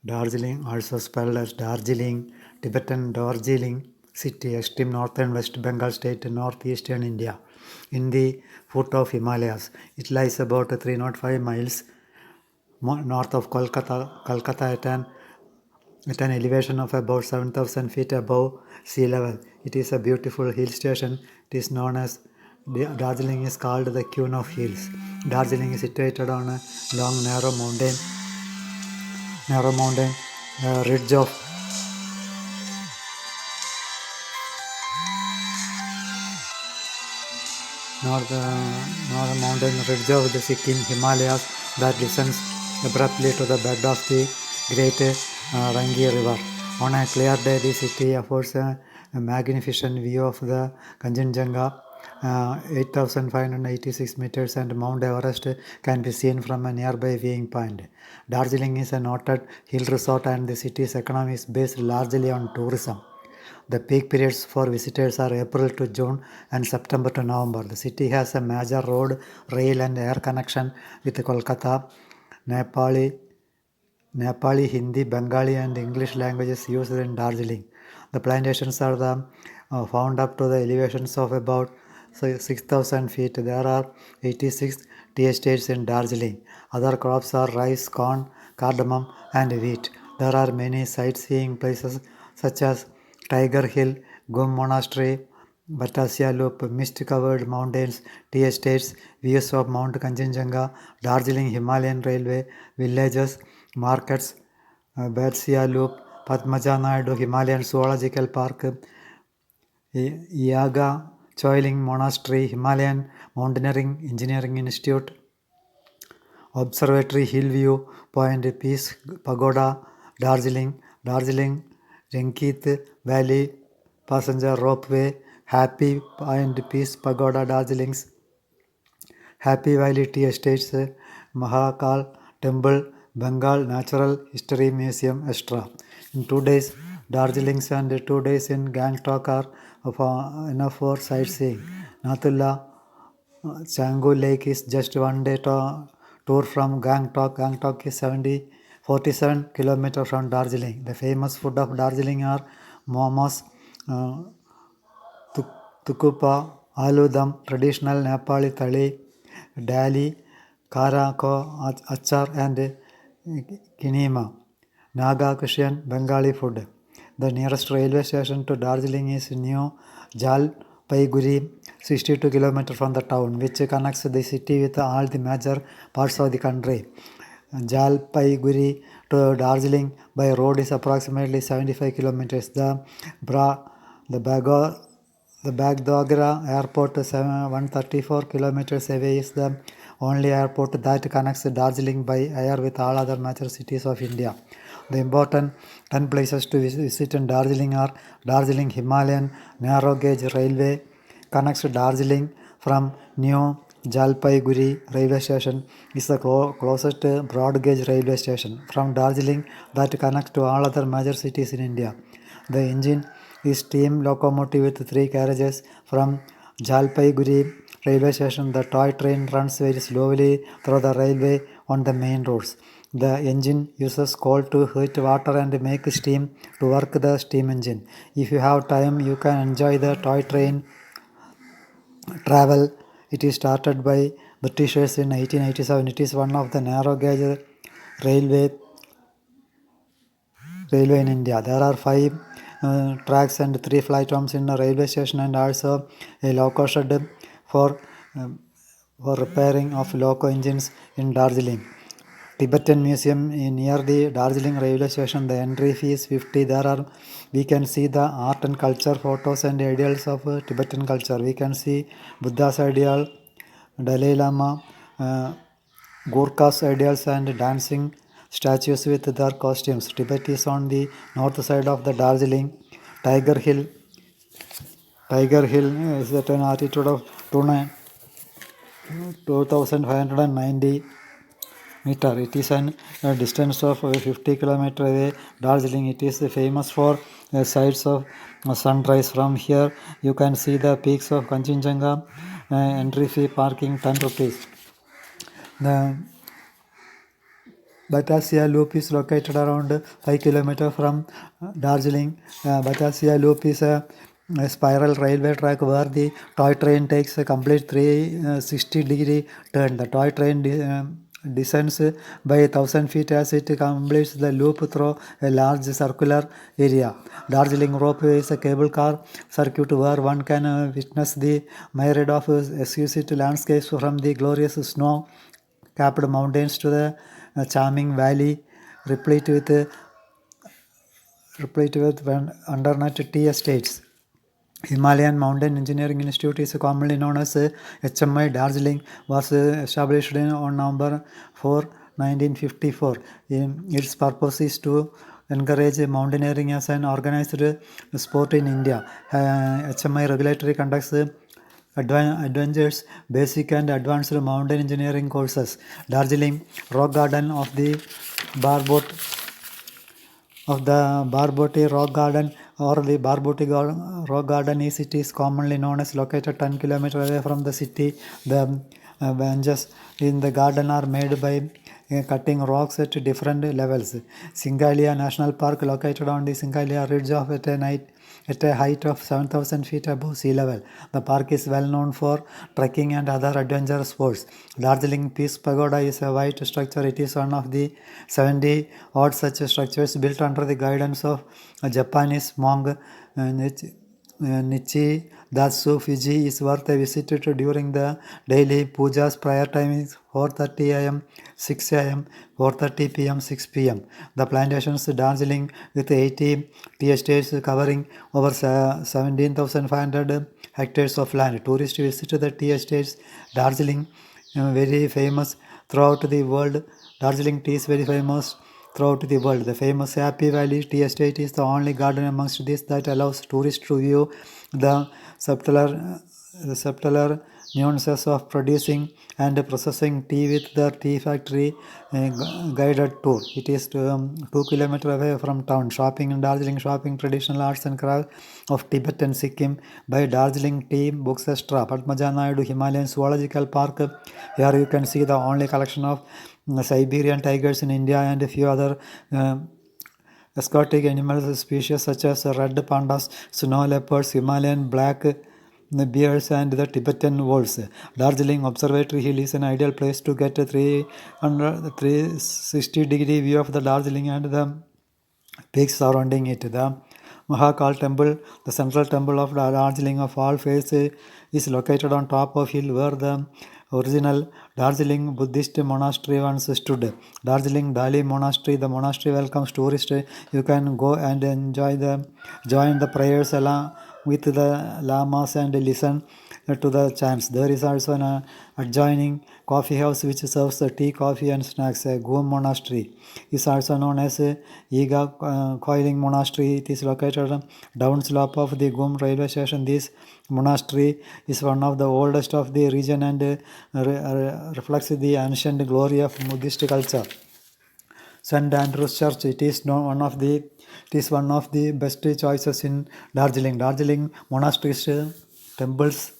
Darjeeling, also spelled as Darjeeling, Tibetan Darjeeling city, extreme northern West Bengal state, northeastern India, in the foot of Himalayas. It lies about 305 miles north of Kolkata at an elevation of about 7,000 feet above sea level. It is a beautiful hill station. It is known as Darjeeling is called the Queen of Hills. Darjeeling is situated on a long narrow mountain ridge of north mountain ridge of the Sikkim Himalayas that descends abruptly to the bed of the great Rangi River. On a clear day, the city affords a magnificent view of the Kanchenjunga, 8,586 meters, and Mount Everest can be seen from a nearby viewing point. Darjeeling is a noted hill resort, and the city's economy is based largely on tourism. The peak periods for visitors are April to June and September to November. The city has a major road, rail, and air connection with Kolkata. Nepali, Hindi, Bengali, and English languages used in Darjeeling. The plantations are found up to the elevations of about 6,000 feet. There are 86 tea estates in Darjeeling. Other crops are rice, corn, cardamom, and wheat. There are many sightseeing places such as Tiger Hill, Gum Monastery, Batasia Loop, mist-covered mountains, tea estates, views of Mount Kanchenjunga, Darjeeling Himalayan Railway, villages, markets, Batsia Loop, Padmaja Naidu Himalayan Zoological Park, Yaga Choiling Monastery, Himalayan Mountaineering Engineering Institute, Observatory Hillview Point, Peace Pagoda, Darjeeling Renkith Valley Passenger Ropeway, Happy Point, Peace Pagoda, Darjeeling's Happy Valley Tea Estates, Mahakal Temple, Bengal Natural History Museum, etc. In 2 days, Darjeeling's and 2 days in Gangtok are enough for sightseeing. Nathula Canggu Lake is just 1 day tour from Gangtok. Gangtok is 47 kilometers from Darjeeling. The famous food of Darjeeling are momos, tukupa, aloo dum, traditional Nepali thali, dali, karako, achar, and kinema. Naga Kushian Bengali food. The nearest railway station to Darjeeling is New Jalpaiguri, 62 kilometers from the town, which connects the city with all the major parts of the country. Jalpaiguri to Darjeeling by road is approximately 75 kilometers. The Bagdogra Airport, 134 kilometers away, is the only airport that connects Darjeeling by air with all other major cities of India. The important 10 places to visit in Darjeeling are Darjeeling Himalayan Narrow Gauge Railway connects Darjeeling from New Jalpaiguri railway station is the closest broad gauge railway station from Darjeeling that connects to all other major cities in India. The engine is steam locomotive with 3 carriages from Jalpaiguri railway station. The toy train runs very slowly through the railway on the main roads. The engine uses coal to heat water and make steam to work the steam engine. If you have time, you can enjoy the toy train travel. It is started by Britishers in 1887. It is one of the narrow gauge railway in India. There are 5 tracks and 3 platforms in a railway station, and also a loco shed for repairing of loco engines in Darjeeling. Tibetan Museum near the Darjeeling railway station. The entry fee is 50. We can see the art and culture, photos and ideals of Tibetan culture. We can see Buddha's ideal, Dalai Lama, Gurkha's ideals, and dancing statues with their costumes. Tibet is on the north side of the Darjeeling. Tiger Hill is at an altitude of 2,590 meter. It is a distance of 50 kilometers away. Darjeeling. It is famous for sights of sunrise. From here, you can see the peaks of Kanchenjunga. Entry fee parking 10 rupees. The Batasia Loop is located around 5 km from Darjeeling. Batasia Loop is a spiral railway track where the toy train takes a complete 360-degree turn. The toy train descends by 1,000 feet as it completes the loop through a large circular area. Darjeeling Ropeway is a cable car circuit where one can witness the myriad of exquisite landscapes from the glorious snow-capped mountains to the charming valley replete with undernet tea estates. Himalayan Mountain Engineering Institute is commonly known as HMI Darjeeling, was established on November 4, 1954. Its purpose is to encourage mountaineering as an organized sport in India. HMI regulatory conducts adventures, basic and advanced mountain engineering courses. Darjeeling Rock Garden of the Barboti Rock Garden or the Barboti Rock Garden it is commonly known as located 10 km away from the city. The benches in the garden are made by cutting rocks at different levels. Singalia National Park, located on the Singalia Ridge at a height of 7,000 feet above sea level. The park is well known for trekking and other adventure sports. Darjeeling Peace Pagoda is a white structure. It is one of the 70 odd such structures built under the guidance of a Japanese monk Nichi Datsu. Fiji is worth a visit during the daily pujas. Prayer time is 4:30 am, 6 am, 4:30 pm, 6 pm. The plantations Darjeeling with 80 tea estates covering over 17,500 hectares of land. Tourists visit the tea estates. Darjeeling very famous throughout the world. Darjeeling tea is very famous throughout the world. The famous Happy Valley Tea Estate is the only garden amongst these that allows tourists to view the subtler nuances of producing and processing tea with the tea factory guided tour. It is 2 kilometers away from town. Shopping in Darjeeling, shopping traditional arts and crafts of Tibet and Sikkim by Darjeeling Tea Books Extra. Padmaja Naidu Himalayan Zoological Park. Here you can see the only collection of Siberian tigers in India and a few other exotic animal species such as red pandas, snow leopards, Himalayan black bears and the Tibetan wolves. Darjeeling Observatory Hill is an ideal place to get a 360-degree view of the Darjeeling and the peaks surrounding it. The Mahakal Temple, the central temple of Darjeeling of all faiths, is located on top of hill where the original Darjeeling Buddhist monastery once stood. Darjeeling Dali Monastery. The monastery welcomes tourists. You can go and join the prayers along with the lamas and listen to the chants. There is also an adjoining coffee house which serves tea, coffee and snacks. Goom Monastery is also known as Iga Coiling Monastery. It is located downslope of the Goom railway station. This monastery is one of the oldest of the region and reflects the ancient glory of Buddhist culture. St. Andrew's Church. It is one of the best choices in Darjeeling. Darjeeling monasteries, temples